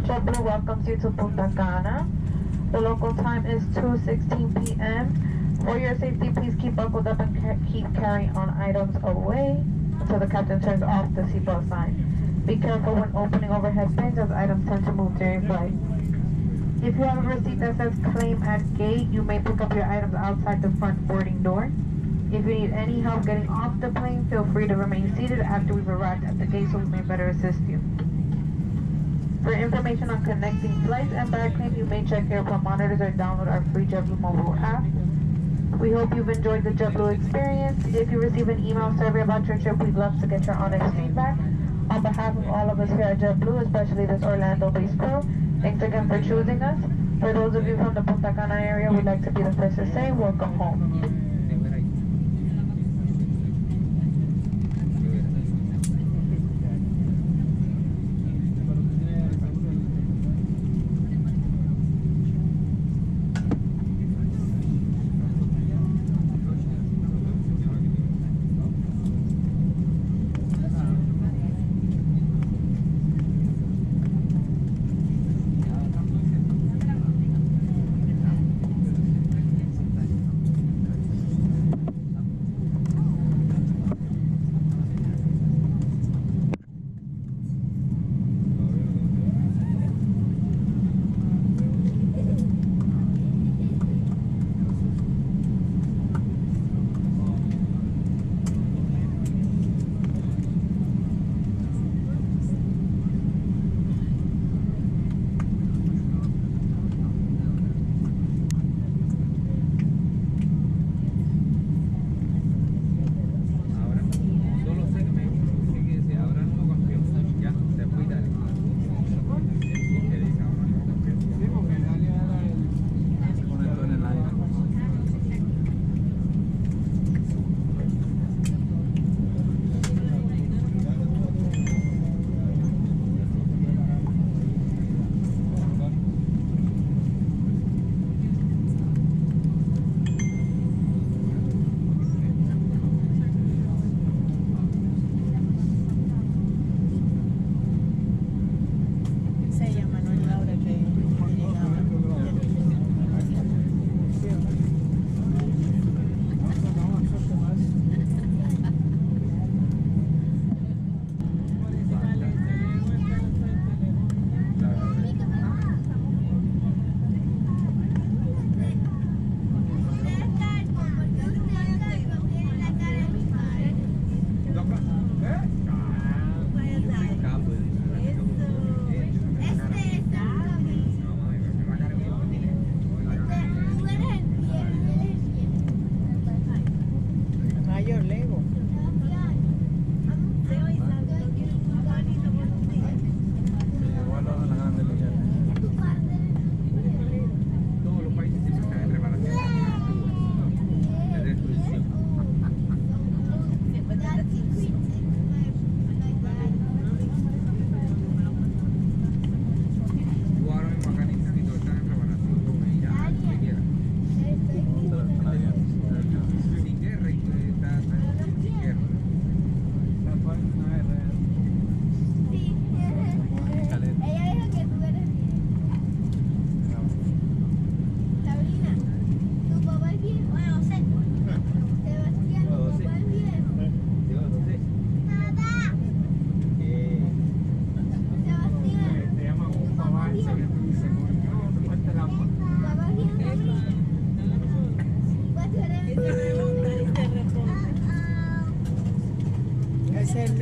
JetBlue welcomes you to Punta Cana. The local time is 2:16 p.m. For your safety, please keep buckled up and keep carrying on items away until the captain turns off the seatbelt sign. Be careful when opening overhead bins as items tend to move during flight. If you have a receipt that says claim at gate, you may pick up your items outside the front boarding door. If you need any help getting off the plane, feel free to remain seated after we've arrived at the gate so we may better assist you. For information on connecting flights and bag claims, you may check airport monitors or download our free JetBlue mobile app. We hope you've enjoyed the JetBlue experience. If you receive an email survey about your trip, we'd love to get your honest feedback. On behalf of all of us here at JetBlue, especially this Orlando-based crew, thanks again for choosing us. For those of you from the Punta Cana area, we'd like to be the first to say, welcome home.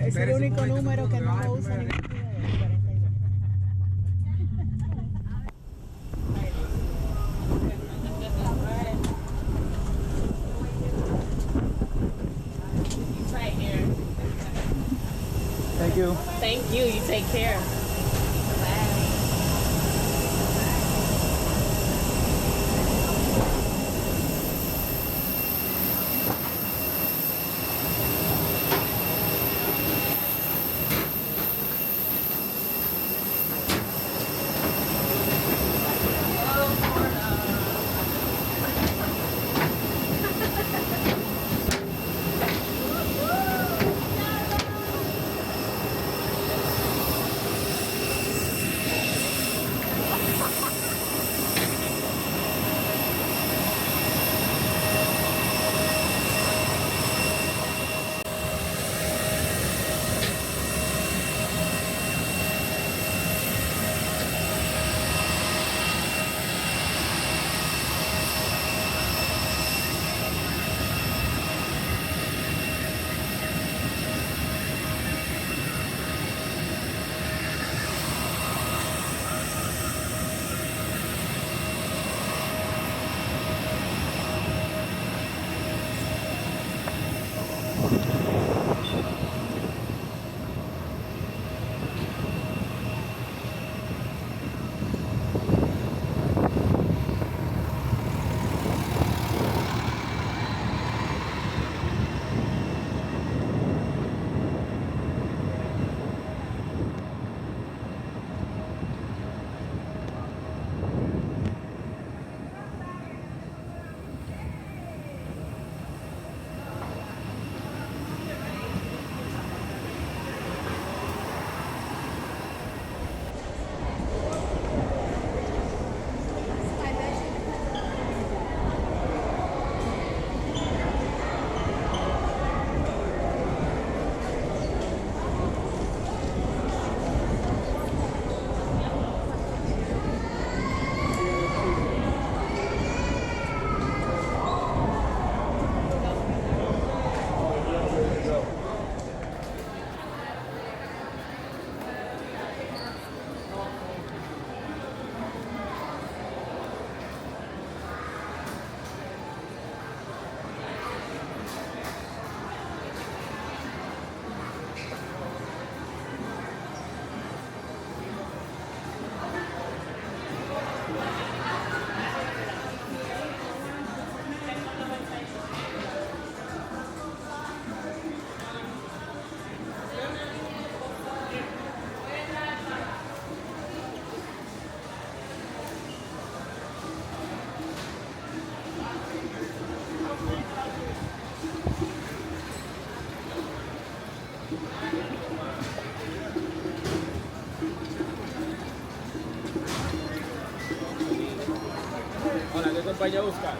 Es el único número que no lo usa ningún video. Thank you. Thank you. You take care. acompaña a buscar?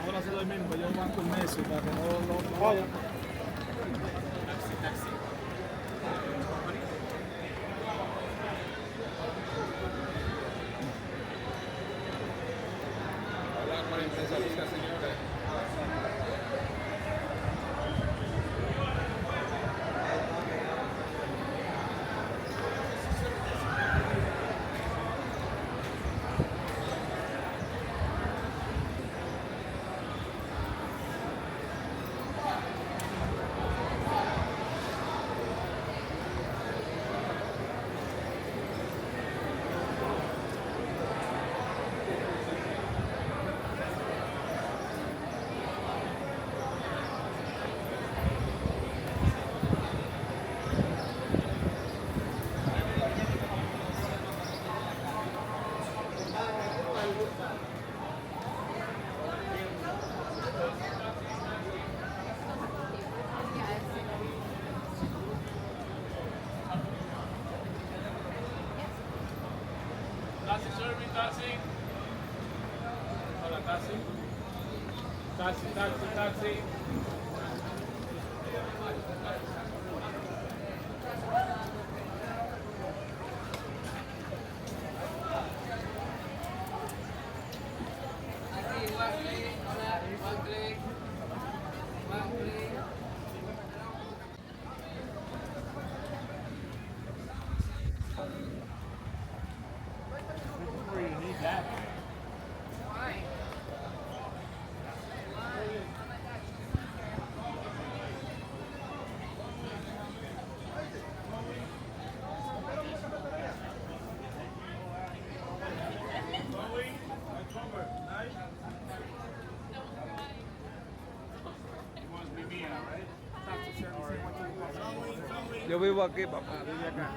Ahora hacer lo mismo, yo banco el necio para que no vaya. Hola, 40 saludos, señora. Taxi serving, taxi. Hola, taxi. Taxi. Yo vivo aquí, papá. Ah, vive acá.